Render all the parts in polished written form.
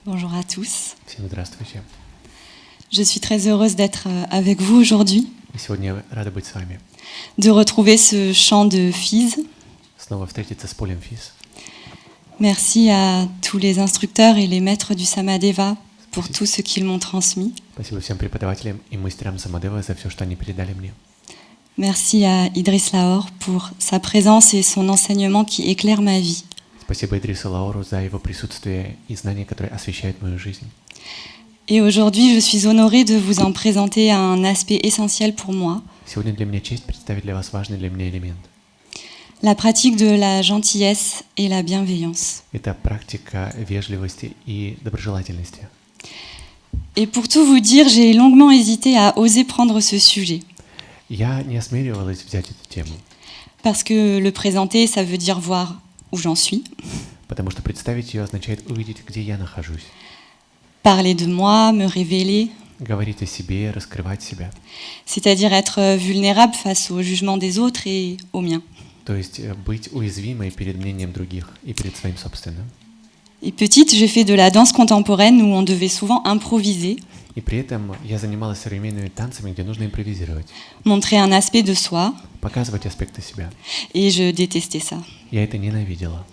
Bonjour à tous. Всем здравствуйте. Je suis très heureuse d'être avec vous aujourd'hui, И сегодня я рада быть с вами. de retrouver ce chant de Fiz. Снова встретиться с полем ФИС. Merci à tous les instructeurs et les maîtres du Samadeva pour tout ce qu'ils m'ont transmis. Спасибо всем преподавателям и мастерам Самадева за все, что они передали мне. Merci à Idriss Lahore pour sa présence et son enseignement qui éclaire ma vie. Спасибо Идрису Лаору за его присутствие и знания, которые освещают мою жизнь. Et aujourd'hui, je suis honorée de vous en présenter un aspect essentiel pour moi, Сегодня для меня честь представить для вас важный для меня элемент. la pratique de la gentillesse et la bienveillance. Это практика вежливости и доброжелательности. Et pour tout vous dire, j'ai longuement hésité à oser prendre ce sujet. Я не осмеливалась взять эту тему, Parce que le présenter, ça veut dire voir où j'en suis, потому что представить ее означает увидеть, где я нахожусь. parler de moi, me révéler, Говорить о себе, раскрывать себя. c'est-à-dire être vulnérable face au jugement des autres et au mien. То есть быть уязвимой перед мнением других и перед своим собственным. Et petite, j'ai fait de la danse contemporaine où on devait souvent improviser, И при этом я занималась современными танцами, где нужно импровизировать, montrer un aspect de soi, показывать аспекты себя. et je détestais ça. Я это ненавидела.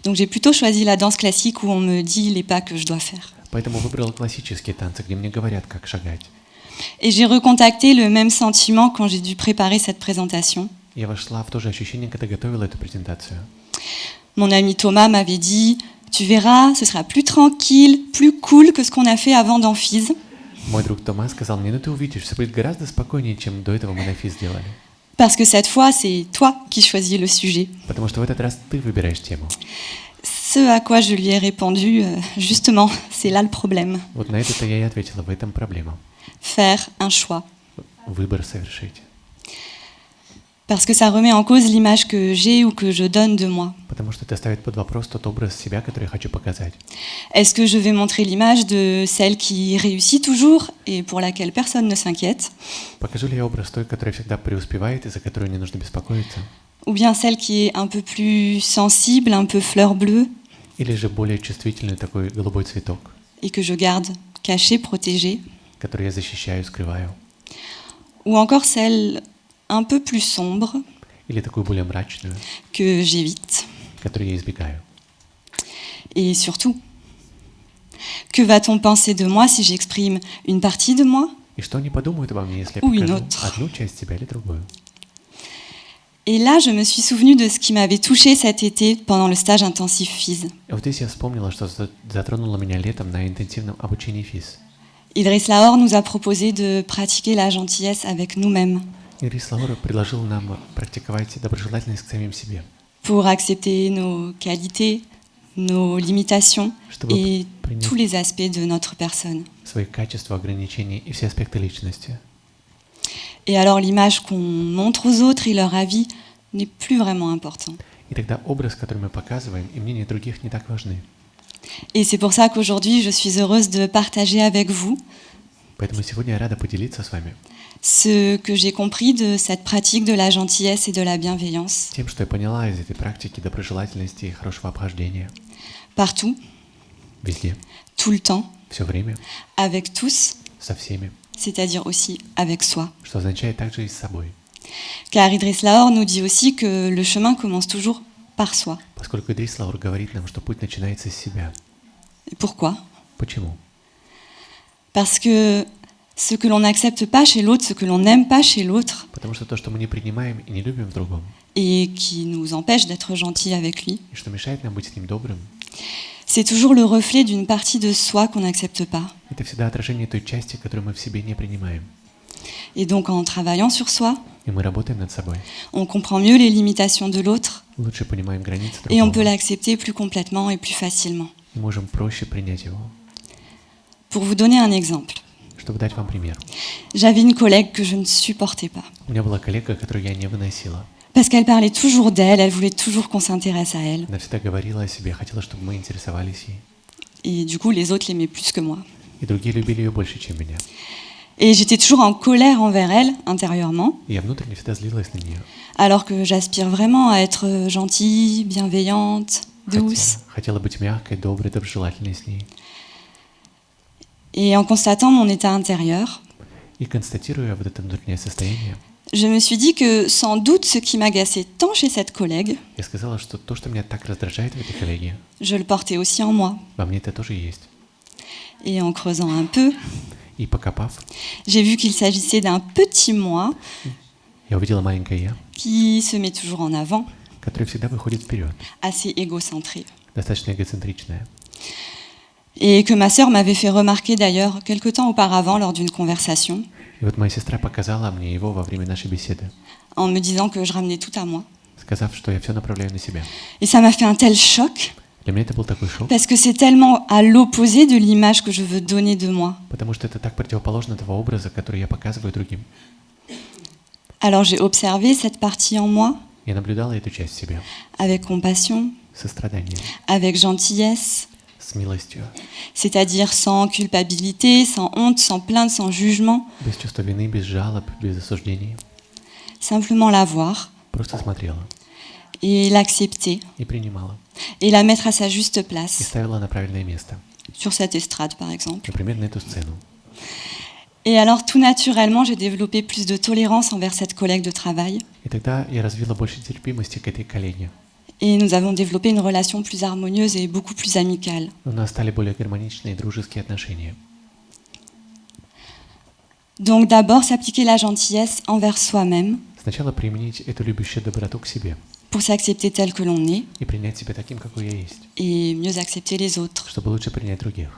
Donc j'ai plutôt choisi la danse classique où on me dit les pas que je dois faire. Поэтому выбрала классические танцы, где мне говорят, как шагать. Et j'ai recontacté le même sentiment quand j'ai dû préparer cette présentation. Я вошла в то же ощущение, когда готовила эту презентацию. Mon ami Thomas m'avait dit « Tu verras, ce sera plus tranquille, plus cool que ce qu'on a fait avant dans Fiz. Мой друг Тома сказал мне, ну ты увидишь, все будет гораздо спокойнее, чем до этого мы на ФИС делали. Parce que cette fois, c'est toi qui choisis le sujet. Потому что в этот раз ты выбираешь тему. » Ce à quoi je lui ai répondu, justement, c'est là le problème. Вот на это-то я и ответила, в этом проблема. Faire un choix. Выбор совершить. Parce que ça remet en cause l'image que j'ai ou que je donne de moi. Потому что это ставит под вопрос тот образ себя, который я хочу показать. Est-ce que je vais montrer l'image de celle qui réussit toujours et pour laquelle personne ne s'inquiète, Покажу ли я образ той, которая всегда преуспевает и за которую не нужно беспокоиться? ou bien celle qui est un peu plus sensible, un peu fleur bleue, Или же более чувствительный такой голубой цветок, et que je garde cachée, protégée, который я защищаю, скрываю? ou encore celle un peu plus sombre Или такую более мрачную, que j'évite. которую я избегаю? Et surtout, que va-t-on penser de moi si j'exprime une partie de moi? И что они подумают обо мне, если я Ou une покажу autre. одну часть себя или другую? Et là, je me suis souvenue de ce qui m'avait touchée cet été pendant le stage intensif Fiz. И вот здесь я вспомнила, что затронуло меня летом на интенсивном обучении ФИС. Idriss Lahore nous a proposé de pratiquer la gentillesse avec nous-mêmes Ирис Лаура предложил нам практиковать доброжелательность к самим себе, pour accepter nos qualités, nos limitations чтобы et принять tous les aspects de notre personne. свои качества, ограничения и все аспекты личности. Et alors l'image qu'on montre aux autres et leur avis n'est plus vraiment important. И тогда образ, который мы показываем, и мнение других не так важны. Et c'est pour ça qu'aujourd'hui, je suis heureuse de partager avec vous Поэтому сегодня я рада поделиться с вами ce que j'ai compris de cette pratique de la gentillesse et de la bienveillance тем, что я поняла из этой практики доброжелательности и хорошего обхождения. partout, Везде, tout le temps, все время, avec tous, со всеми, c'est-à-dire aussi avec soi. что означает также и с собой. Car Idriss Lahore nous dit aussi que le chemin commence toujours par soi. Поскольку Идрис Лаур говорит нам, что путь начинается с себя. Et pourquoi? Почему? Parce que ce que l'on n'accepte pas chez l'autre, ce que l'on n'aime pas chez l'autre, Потому что то, что мы не принимаем и не любим в другом, et qui nous empêche d'être gentil avec lui, и что мешает нам быть с ним добрым, c'est toujours le reflet d'une partie de soi qu'on n'accepte pas. это всегда отражение той части, которую мы в себе не принимаем. Et donc en travaillant sur soi, И мы работаем над собой, on comprend mieux les limitations de l'autre лучше понимаем границы et on peut другого, l'accepter plus complètement et plus facilement. и можем проще принять его. Pour vous donner un exemple, Чтобы дать вам пример. j'avais une collègue que je ne supportais pas. У меня была коллега, которую я не выносила. Parce qu'elle parlait toujours d'elle, elle voulait toujours qu'on s'intéresse à elle. Она всегда говорила о себе, хотела, чтобы мы интересовались ей. Et du coup, les autres l'aimaient plus que moi. И другие любили ее больше, чем меня. Et j'étais toujours en colère envers elle, intérieurement, И я внутренне всегда злилась на нее. alors que j'aspire vraiment à être gentille, bienveillante, douce. Хотела быть мягкой, доброй, доброжелательной с ней. Et en constatant mon état intérieur, И констатируя вот это внутреннее состояние, je me suis dit que sans doute ce qui m'agaçait tant chez cette collègue, я сказала, что то, что меня так раздражает в этой коллеге, je le portais aussi en moi. во мне это тоже есть. Et en creusant un peu, И покопав, j'ai vu qu'il s'agissait d'un petit moi я увидела маленькое я, qui se met toujours en avant, которое всегда выходит вперед, assez égocentré. достаточно эгоцентричное. Et que ma sœur m'avait fait remarquer d'ailleurs quelque temps auparavant lors d'une conversation, И вот моя сестра показала мне его во время нашей беседы, en me disant que je ramenais tout à moi. сказав, что я все направляю на себя. Et ça m'a fait un tel choc, Для меня это был такой шок, parce que c'est tellement à l'opposé de l'image que je veux donner de moi. потому что это так противоположно того образа, который я показываю другим. Alors j'ai observé cette partie en moi, Я наблюдала эту часть в себе, avec compassion, состраданием, avec gentillesse, с милостью, c'est-à-dire sans culpabilité, sans honte, sans plainte, sans jugement, без чувства вины, без жалоб, без осуждений. simplement la voir Просто смотрела et l'accepter и принимала, et la mettre à sa juste и place, ставила на правильное место, sur cette estrade par exemple. например, на эту сцену. Et alors tout naturellement, j'ai développé plus de tolérance envers cette collègue de travail И тогда я развила больше терпимости к этой коллеге. et nous avons développé une relation plus harmonieuse et beaucoup plus amicale. У нас стали более гармоничные дружеские отношения. Donc d'abord s'appliquer la gentillesse envers soi-même Сначала применить эту любящую доброту к себе pour s'accepter tel que l'on est и принять себя таким, какой я есть, et mieux accepter les autres. чтобы лучше принять других.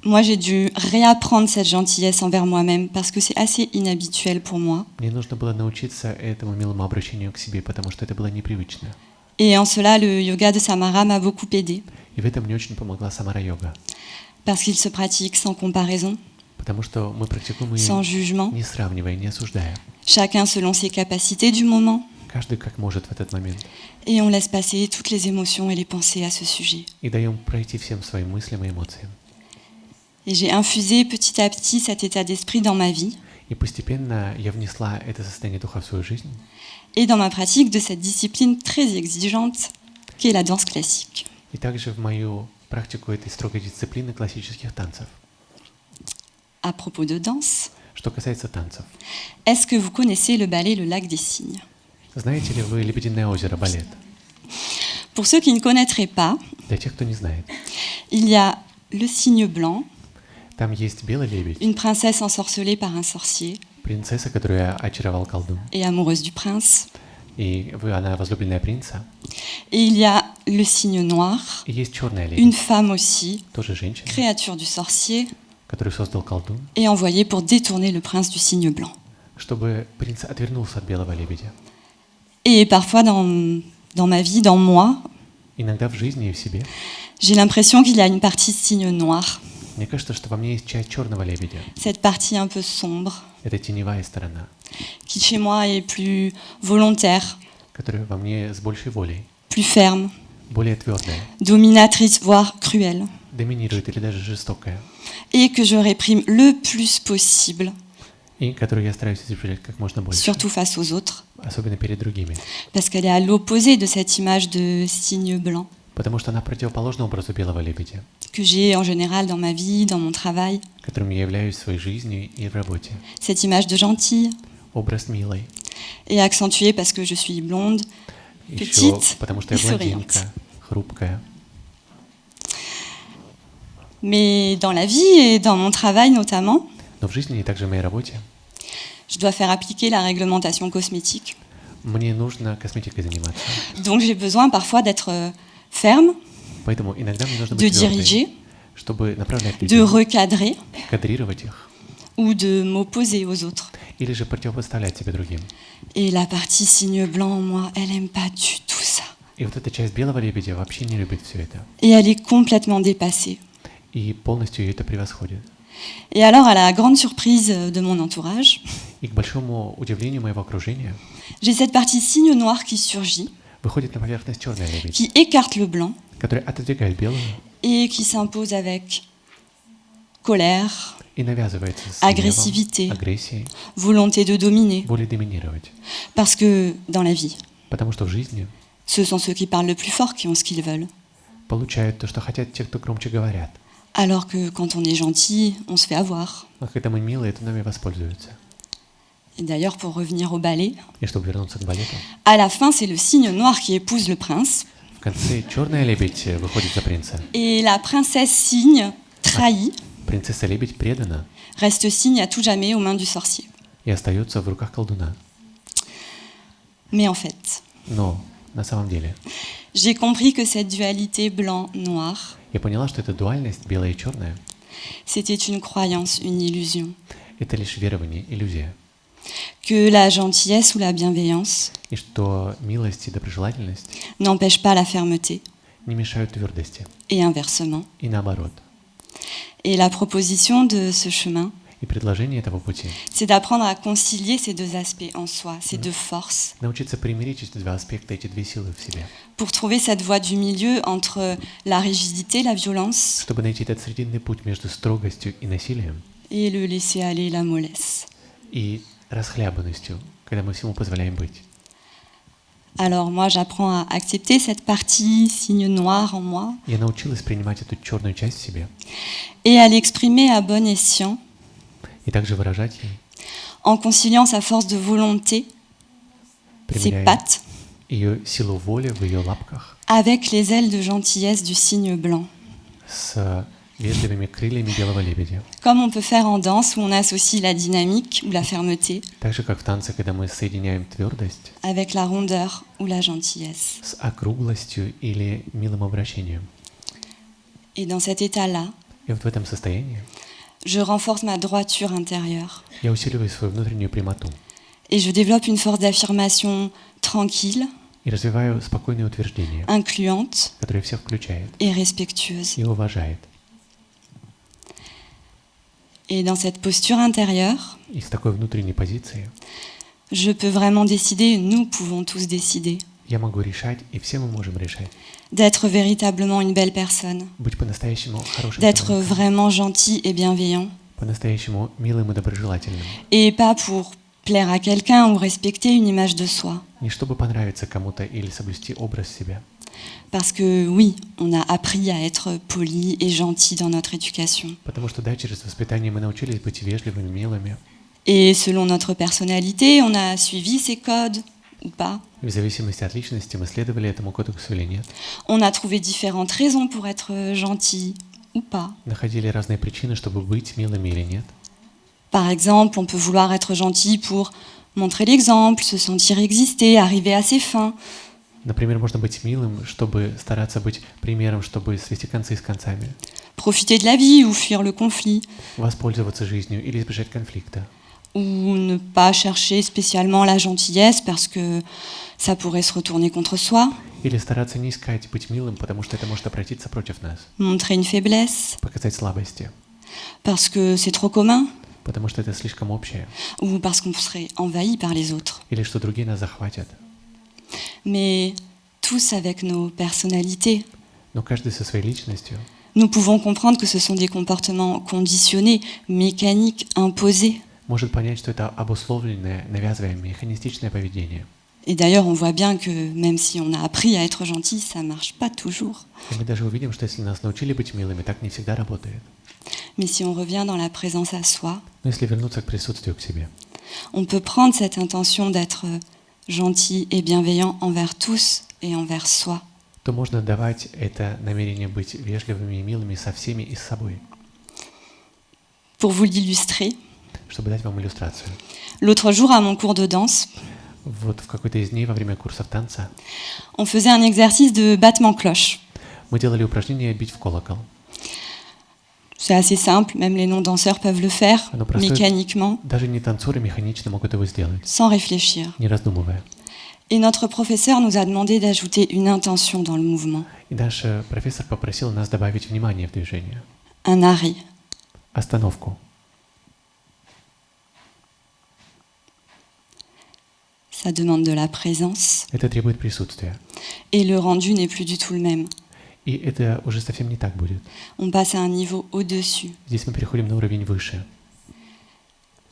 Moi, j'ai dû réapprendre cette gentillesse envers moi-même parce que c'est assez inhabituel pour moi. Мне нужно было научиться этому милому обращению к себе, потому что это было непривычно. Et en cela, le yoga de Samara m'a beaucoup aidé И в этом мне очень помогла самара-йога, parce qu'il se pratique sans comparaison, потому что мы практикуем sans ее jugement, не сравнивая, не осуждая. chacun selon ses capacités du moment, Каждый как может в этот момент. et on laisse passer toutes les émotions et les pensées à ce sujet. И даем пройти всем своим мыслям и эмоциям. Et j'ai infusé petit à petit cet état d'esprit dans ma vie И постепенно я внесла это состояние духа в свою жизнь et dans ma pratique de cette discipline très exigeante qu'est la danse classique. и также в мою практику этой строгой дисциплины классических танцев. À propos de danse, Что касается танцев, est-ce que vous connaissez le ballet Le Lac des Cygnes? знаете ли вы «Лебединое озеро» балет? Pour ceux qui ne connaîtraient pas, Для тех, кто не знает, il y a le cygne blanc, там есть белый лебедь, une princesse ensorcelée par un sorcier принцесса, которую очаровал колдун, et amoureuse du prince. и она возлюбленная принца. Et il y a le cygne noir, И есть черная une лебедь, femme aussi, тоже женщина, créature du sorcier, которую создал колдун, et envoyée pour détourner le prince du cygne blanc. чтобы принц отвернулся от белого лебедя. Et parfois dans ma vie, dans moi, Иногда в жизни и в себе j'ai l'impression qu'il y a une partie cygne noir, мне кажется, что во мне есть часть черного лебедя. cette partie un peu sombre, Это теневая сторона, qui chez moi est plus volontaire, которая во мне с большей волей, plus ferme, более твердая, dominatrice, voire cruelle, доминирует или даже жестокая, et que je réprime le plus possible, и которую я стараюсь изучать как можно больше, surtout face aux autres, особенно перед другими, parce qu'elle est à l'opposé de cette image de cygne blanc потому что она противоположна образу белого лебедя, que j'ai en général dans ma vie, dans mon travail, которым я являюсь в своей жизни и в работе. cette image de gentille, Образ милой, et accentuée parce que je suis blonde, еще petite потому что я и souriante. блондинка, хрупкая. Mais dans la vie et dans mon travail notamment, Но в жизни и также в моей работе je dois faire appliquer la réglementation cosmétique. мне нужно косметикой заниматься. Donc j'ai besoin parfois d'être ferme, Поэтому иногда мне нужно de быть твердой, diriger, чтобы направлять de людей, recadrer кадрировать их, ou de m'opposer aux autres. или же противопоставлять себя другим. Et la partie cygne blanc en moi, elle aime pas du tout ça. И вот эта часть белого лебедя вообще не любит все это. Et elle est complètement dépassée. И полностью ее это превосходит. Et alors, à la grande surprise de mon entourage, И к большому удивлению моего окружения j'ai cette partie cygne noir qui surgit, выходит на поверхность черная лебедь, qui écarte le blanc которая отодвигает белого et qui s'impose avec colère, и навязывается с гневом, agressivité, агрессией, volonté de dominer. волей доминировать. Parce que dans la vie, Потому что в жизни ce sont ceux qui parlent le plus fort qui ont ce qu'ils veulent. получают то, что хотят те, кто громче говорят. Alors que quand on est gentil, on se fait avoir. А когда мы милые, то нами воспользуются. Et d'ailleurs, pour revenir au ballet, И чтобы вернуться к балету, à la fin, c'est le cygne noir qui épouse le prince. в конце черная лебедь выходит за принца. Et la princesse cygne, trahie, Принцесса лебедь предана reste cygne à tout jamais aux mains du sorcier. и остается в руках колдуна. Mais en fait, Но на самом деле j'ai compris que cette dualité blanc-noir, я поняла, что эта дуальность белое и черное c'était une croyance, une illusion. это лишь верование, иллюзия. Que la gentillesse ou la bienveillance И что милость и доброжелательность n'empêchent pas la fermeté, не mешают твердости. et inversement. И наоборот. Et la proposition de ce chemin, И предложение этого пути c'est d'apprendre à concilier ces deux aspects en soi, ces deux forces, научиться примирить эти два аспекта, эти две силы в себе, pour trouver cette voie du milieu entre la rigidité, la violence, чтобы найти этот срединный путь между строгостью и насилием et le laisser aller, la mollesse. и расхлябанностью, когда мы всему позволяем быть. Alors moi, j'apprends à accepter cette partie signe noir en moi Я научилась принимать эту черную часть в себе et à l'exprimer à bon escient и также выражать ей, en conciliant sa force de volonté, ses примеряя pattes, ее силу воли в ее лапках avec les ailes de gentillesse du cygne blanc. с вежливыми крыльями белого лебедя. Comme on peut faire en danse où on associe la dynamique ou la fermeté Так же, как в танце, когда мы соединяем твердость avec la rondeur ou la gentillesse. с округлостью или милым обращением. Et dans cet état-là, И вот в этом состоянии je renforce ma droiture intérieure я усиливаю свою внутреннюю прямоту et je développe une force d'affirmation tranquille, и развиваю спокойное утверждение, incluante которое всех включает et respectueuse. и уважает. Et dans cette posture intérieure, И с такой внутренней позиции je peux vraiment décider, nous pouvons tous décider, я могу решать, и все мы можем решать, d'être véritablement une belle personne, быть по-настоящему хорошим d'être человеком, vraiment gentil et bienveillant, по-настоящему милым и доброжелательным. et pas pour plaire à quelqu'un ou respecter une image de soi. Не чтобы понравиться кому-то или соблюсти образ себя. Parce que oui, on a appris à être poli et gentil dans notre éducation. Потому что, да, через воспитание мы научились быть вежливыми, милыми. Et selon notre personnalité, on a suivi ces codes ou pas. В зависимости от личности мы следовали этому кодексу или нет. On a trouvé différentes raisons pour être gentil ou pas. Находили разные причины, чтобы быть милыми или нет. Par exemple, on peut vouloir être gentil pour montrer l'exemple, se sentir exister, arriver à ses fins. Например, можно быть милым, чтобы стараться быть примером, чтобы свести концы с концами. Profiter de la vie ou fuir le conflit. Воспользоваться жизнью или избежать конфликта. Ou ne pas chercher spécialement la gentillesse parce que ça pourrait se retourner contre soi. Или стараться не искать быть милым, потому что это может обратиться против нас. Montrer une faiblesse Показать слабости, parce que c'est trop commun. потому что это слишком общее. Ou parce qu'on serait envahi par les autres. Или что другие нас захватят. Mais tous avec nos personnalités. Но каждый со своей личностью. Nous pouvons comprendre que ce sont des comportements conditionnés, mécaniques, imposés. Может понять, что это обусловленное, навязываемое, механистичное поведение. Et d'ailleurs, on voit bien que même si on a appris à être gentil, ça ne marche pas toujours. И мы даже увидим, что если нас научили быть милыми, так не всегда работает. Mais si on revient dans la présence à soi, Но если вернуться к присутствию к себе, on peut prendre cette intention d'être gentil et bienveillant envers tous et envers soi. то можно давать это намерение быть вежливыми и милыми со всеми и с собой. Pour vous l'illustrer, Чтобы дать вам иллюстрацию. l'autre jour à mon cours de danse, Вот в какой-то из дней во время курсов танца on faisait un exercice de battement-cloche. мы делали упражнение «Бить в колокол». C'est assez simple, même les non-danseurs peuvent le faire Оно простое. mécaniquement, Даже не танцоры механично могут его сделать, sans réfléchir. не раздумывая. Et notre professeur nous a demandé d'ajouter une intention dans le mouvement, И наш профессор попросил нас добавить внимание в движение, un arrêt. остановку. Ça demande de la présence Это требует присутствия. et le rendu n'est plus du tout le même. И это уже совсем не так будет. On passe à un niveau au-dessus. Здесь мы переходим на уровень выше.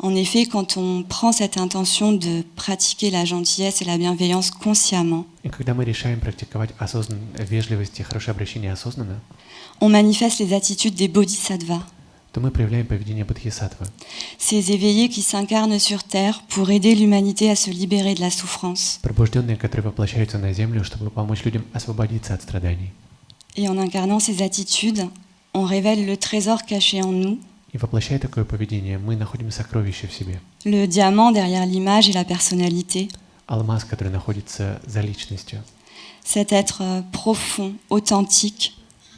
En effet, quand on prend cette intention de pratiquer la gentillesse et la bienveillance consciemment, И когда мы решаем практиковать вежливость и хорошее обращение осознанно, on manifeste les attitudes des bodhisattvas, то мы проявляем поведение бодхисаттвы. ces éveillés qui s'incarnent sur Terre pour aider l'humanité à se libérer de la souffrance. Пробужденные, которые воплощаются на Землю, чтобы помочь людям освободиться от страданий. Et en incarnant ces attitudes, on révèle le trésor caché en nous, И воплощая такое поведение, мы находим сокровище в себе. le diamant derrière l'image et la personnalité, Алмаз, который находится за личностью. cet être profond, authentique,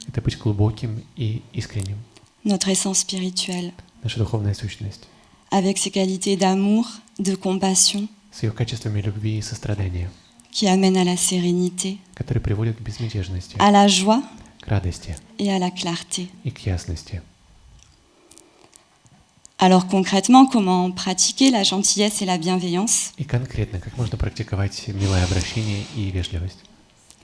Это быть глубоким и искренним. notre essence spirituelle, Наша духовная сущность. avec ses qualités d'amour, de compassion, С ее качествами любви и сострадания, qui amènent à la sérénité, которые приводят к безмятежности, à la joie к радости et à la clarté. и к ясности. Alors concrètement, comment pratiquer la gentillesse et la bienveillance? И конкретно, как можно практиковать милое обращение и вежливость?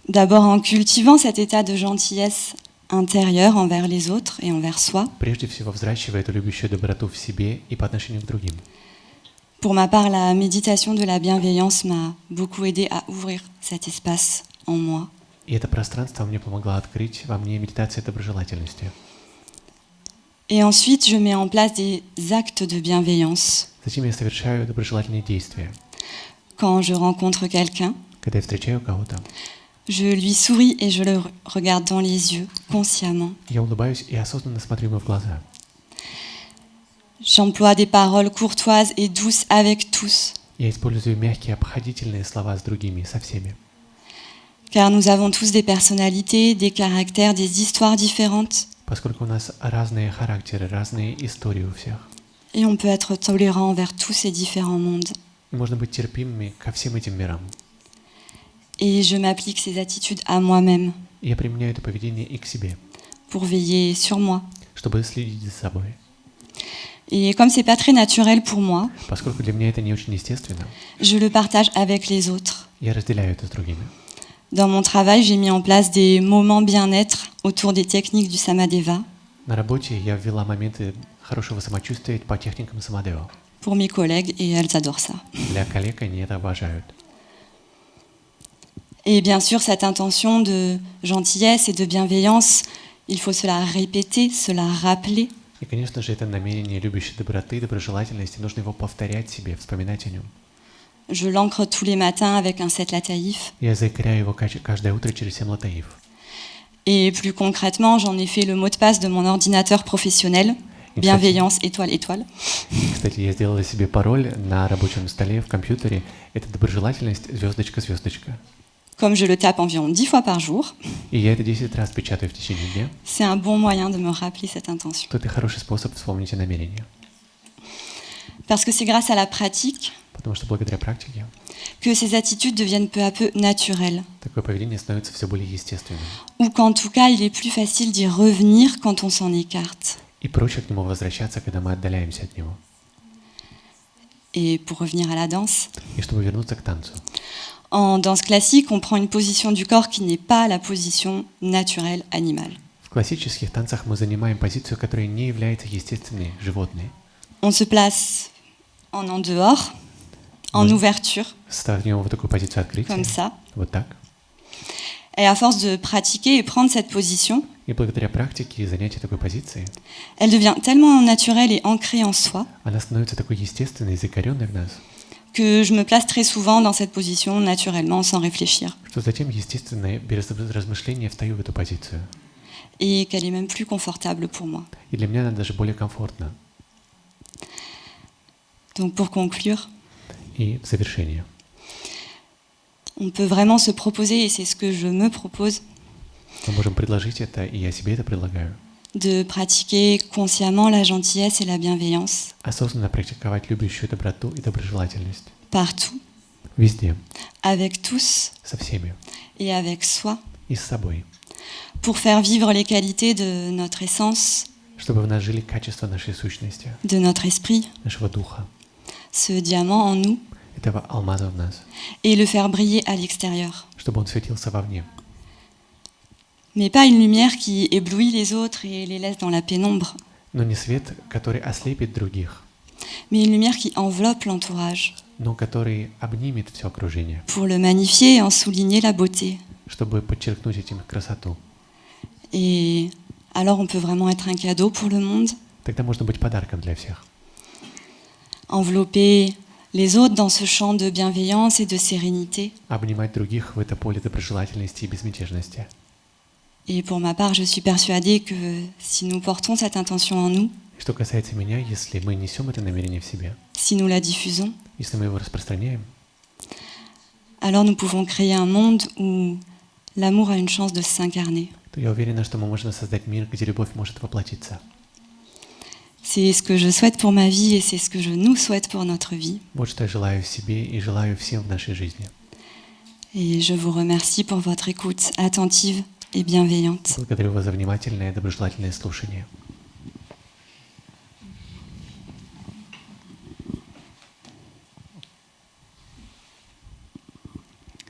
D'abord en cultivant cet état de gentillesse intérieure envers les autres et envers soi. Прежде всего, взращивая эту любящую доброту в себе и по отношению к другим. Pour ma part, la méditation de la bienveillance m'a beaucoup aidé à ouvrir cet espace en moi. И это пространство мне помогло открыть во мне медитацию доброжелательности. Et ensuite, je mets en place des actes de bienveillance. Затем я совершаю доброжелательные действия. Quand je rencontre quelqu'un, Когда я встречаю кого-то, je lui souris et je le regarde dans les yeux, consciemment. я улыбаюсь и осознанно смотрю ему в глаза. J'emploie des paroles courtoises et douces avec tous, Я использую мягкие, обходительные слова с другими, со всеми. car nous avons tous des personnalités, des caractères, des histoires différentes, Поскольку у нас разные характеры, разные истории у всех. et on peut être tolérant envers tous ces différents mondes. И можно быть терпимыми ко всем этим мирам. Et je m'applique ces attitudes à moi-même И я применяю это поведение и к себе, pour veiller sur moi. чтобы следить за собой. Et comme c'est pas très naturel pour moi, Поскольку для меня это не очень естественно, je le partage avec les autres. я разделяю это с другими. Dans mon travail, j'ai mis en place des moments bien-être autour des techniques du Samadeva На работе я ввела моменты хорошего самочувствия по техникам Самадева. pour mes collègues et elles adorent ça. Для коллег они это обожают. Et bien sûr, cette intention de gentillesse et de bienveillance, il faut se la répéter, se la rappeler. И, конечно же, это намерение любящей доброты, доброжелательности, нужно его повторять себе, вспоминать о нем. Je l'ancre tous les matins avec un set lataïf. Я закрепляю его каждое утро через 7 латаиф. Et plus concrètement, j'en ai fait le mot de passe de mon ordinateur professionnel, bienveillance, étoile, étoile. Кстати, я сделала себе пароль на рабочем столе в компьютере. Это доброжелательность, звездочка, звездочка. Comme je le tape environ 10 fois par jour, И я это 10 раз печатаю в течение дня. c'est un bon moyen de me rappeler cette intention. То это хороший способ вспомнить о намерении. Parce que c'est grâce à la pratique Потому что благодаря практике que ces attitudes deviennent peu à peu naturelles. такое поведение становится все более естественным. Ou qu'en tout cas, il est plus facile d'y revenir quand on s'en écarte. И проще к нему возвращаться, когда мы отдаляемся от него. Et pour revenir à la danse, И чтобы вернуться к танцу. en danse classique, on prend une position du corps qui n'est pas la position naturelle animale. В классических танцах мы занимаем позицию, которая не является естественной, животной. On se place en dehors, en Oui. ouverture, Ставим вот такую позицию открытия. comme ça. Вот так. Et à force de pratiquer et prendre cette position, И благодаря практике и занятию такой позиции, elle devient tellement naturelle et ancrée en soi она становится такой естественной, закоренной в нас, que je me place très souvent dans cette position naturellement, sans réfléchir. что затем, естественно, без размышления встаю в эту позицию. Et qu'elle est même plus confortable pour moi. И для меня она даже более комфортна. Donc pour conclure, И в завершение. on peut vraiment se proposer, et c'est ce que je me propose, Мы можем предложить это, и я себе это предлагаю. de pratiquer consciemment la gentillesse et la bienveillance Осознанно практиковать любящую доброту и доброжелательность. partout, Везде, avec tous со всеми et avec soi, и с собой. pour faire vivre les qualités de notre essence, Чтобы в нас жили качества нашей сущности, de notre esprit, нашего духа, ce diamant en nous, этого алмаза в нас, et le faire briller à l'extérieur. чтобы он светился вовне. Mais pas une lumière qui éblouit les autres et les laisse dans la pénombre, Но не свет, который ослепит других, mais une lumière qui enveloppe l'entourage но который обнимет все окружение, pour le magnifier et en souligner la beauté. чтобы подчеркнуть этим красоту. Et alors on peut vraiment être un cadeau pour le monde, Тогда можно быть подарком для всех. envelopper les autres dans ce champ de bienveillance et de sérénité. Обнимать других в это поле доброжелательности и безмятежности. Et pour ma part, je suis persuadée que si nous portons cette intention en nous, И что касается меня, если мы несем это намерение в себе, si nous la diffusons, если мы его распространяем, alors nous pouvons créer un monde où l'amour a une chance de s'incarner. то я уверена, что мы можем создать мир, где любовь может воплотиться. C'est ce que je souhaite pour ma vie et c'est ce que je nous souhaite pour notre vie. Вот что я желаю себе и желаю всем в нашей жизни. Et je vous remercie pour votre écoute attentive et bienveillante. Благодарю вас за внимательное и доброжелательное слушание.